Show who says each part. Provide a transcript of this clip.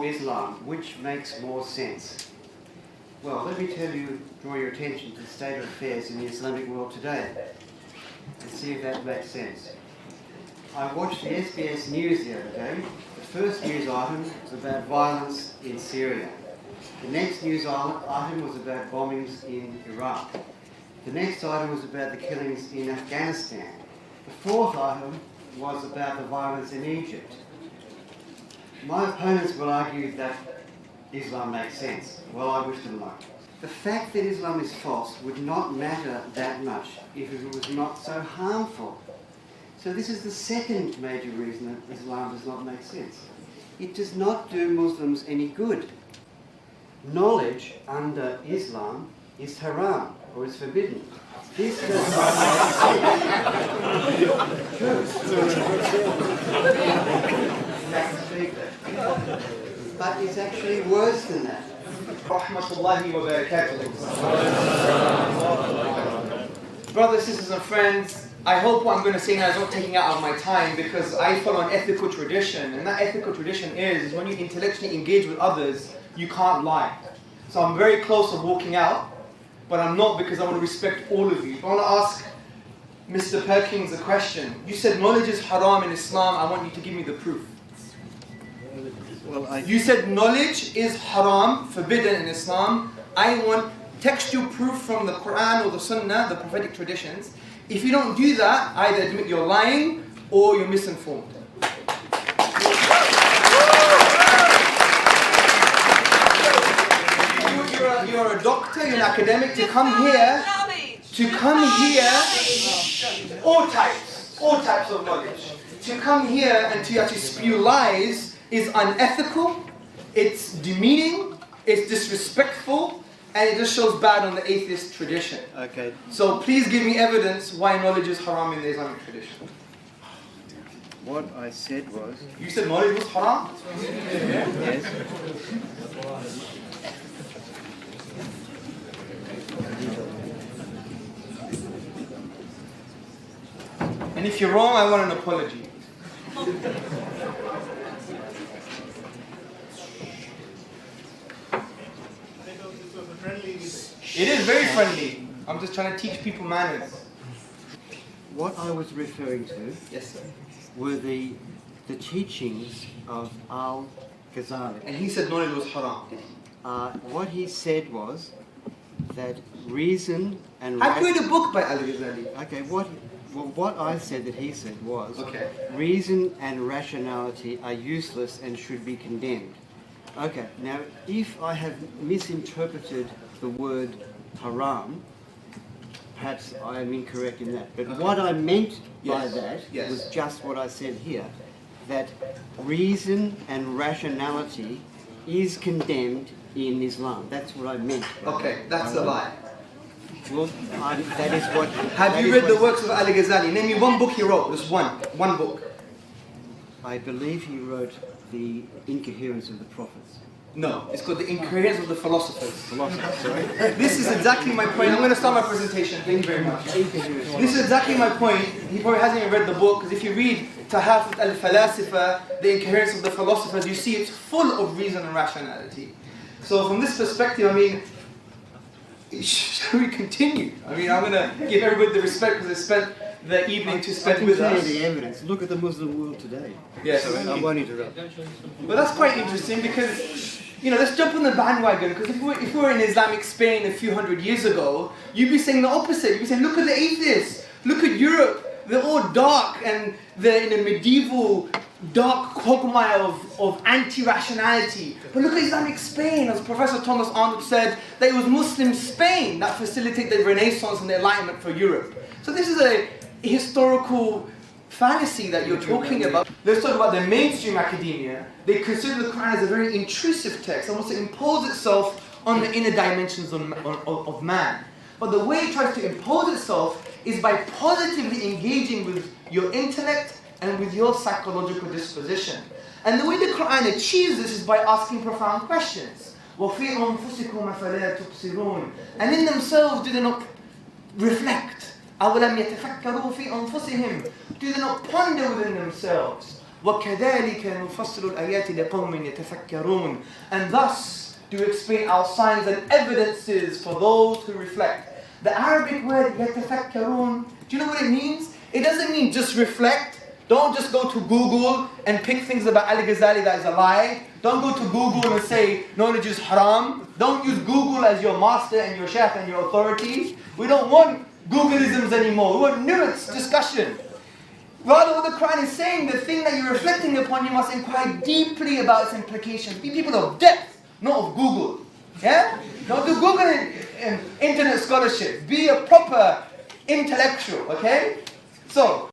Speaker 1: or Islam, which makes more sense? Well, let me draw your attention to the state of affairs in the Islamic world today and see if that makes sense. I watched the SBS News the other day. The first news item was about violence in Syria. The next news item was about bombings in Iraq. The next item was about the killings in Afghanistan. The fourth item was about the violence in Egypt. My opponents will argue that Islam makes sense. Well, I wish them luck. The fact that Islam is false would not matter that much if it was not so harmful. So this is the second major reason that Islam does not make sense. It does not do Muslims any good. Knowledge under Islam is haram, or is forbidden. This does not make sense. But it's actually worse than that.
Speaker 2: Rahmatullahi wa barakatuh. Brothers, sisters and friends, I hope what I'm going to say now is not taking out of my time, because I follow an ethical tradition, and that ethical tradition is when you intellectually engage with others, you can't lie. So I'm very close to walking out, but I'm not, because I want to respect all of you. If I want to ask Mr. Perkins a question. You said knowledge is haram in Islam, I want you to give me the proof. You said knowledge is haram, forbidden in Islam. I want textual proof from the Quran or the Sunnah, the prophetic traditions. If you don't do that, either admit you're lying or you're misinformed. You're a doctor, you're an academic, to come here, all types of knowledge. To come here and to actually spew lies is unethical, it's demeaning, it's disrespectful, and it just shows bad on the atheist tradition.
Speaker 1: Okay.
Speaker 2: So please give me evidence why knowledge is haram in the Islamic tradition.
Speaker 1: What I said was...
Speaker 2: You said knowledge was haram?
Speaker 1: Yes.
Speaker 2: And if you're wrong, I want an apology. It is very friendly. I'm just trying to teach people manners.
Speaker 1: What I was referring to,
Speaker 2: Yes, sir.
Speaker 1: were the teachings of Al-Ghazali.
Speaker 2: And he said knowledge was haram.
Speaker 1: What he said was that reason and...
Speaker 2: I read a book by Al-Ghazali.
Speaker 1: Okay, what I said that he said was,
Speaker 2: Okay.
Speaker 1: reason and rationality are useless and should be condemned. Okay, now if I have misinterpreted the word haram, perhaps I am incorrect in that. But what I meant by that was just what I said here, that reason and rationality is condemned in Islam. That's what I meant.
Speaker 2: Okay, that's a lie.
Speaker 1: Well, that is what...
Speaker 2: Have you read the works of Al-Ghazali? Name me one book he wrote. Just one book.
Speaker 1: I believe he wrote The Incoherence of the Prophets.
Speaker 2: No, it's called The Incoherence of the Philosophers.
Speaker 1: Philosophers, sorry.
Speaker 2: This is exactly my point. I'm going to start my presentation. Thank you very much. This is exactly my point. He probably hasn't even read the book, because if you read Tahafut al-Falasifa, The Incoherence of the Philosophers, you see it's full of reason and rationality. So from this perspective, I mean, shall we continue? I mean, I'm going to give everybody the respect because they spent the evening to spend with us.
Speaker 1: I can tell you the evidence. Look at the Muslim world today.
Speaker 2: Yes.
Speaker 1: So I won't interrupt.
Speaker 2: But that's quite interesting because, you know, let's jump on the bandwagon, because if we were in Islamic Spain a few hundred years ago, you'd be saying the opposite. You'd be saying, look at the atheists, look at Europe, they're all dark and they're in a medieval dark quagmire of anti-rationality. But look at Islamic Spain, as Professor Thomas Arnold said, that it was Muslim Spain that facilitated the Renaissance and the Enlightenment for Europe. So this is a historical fallacy that you're talking about. Let's talk about the mainstream academia. They consider the Quran as a very intrusive text and wants to impose itself on the inner dimensions of man. But the way it tries to impose itself is by positively engaging with your intellect and with your psychological disposition. And the way the Quran achieves this is by asking profound questions. وَفِي أَنفُسِكُمْ أَفَلَا تُبْصِرُونَ. And in themselves, do they not reflect? أَوَلَمْ يَتَفَكَّرُوا فِي أَنفُسِهِمْ. Do they not ponder within themselves? وَكَذَلِكَ نُفَصِّلُ الْآيَاتِ لِقَوْمٍ يَتَفَكَّرُونَ. And thus do we explain our signs and evidences for those who reflect. The Arabic word يَتَفَكَّرُونَ, do you know what it means? It doesn't mean just reflect. Don't just go to Google and pick things about Ali Ghazali that is a lie. Don't go to Google and say knowledge is haram. Don't use Google as your master and your sheikh and your authority. We don't want Googleisms anymore. We want nuanced discussion. Rather, what the Quran is saying, the thing that you're reflecting upon, you must inquire deeply about its implications. Be people of depth, not of Google. Yeah? Don't do Google and internet scholarship. Be a proper intellectual, okay? So,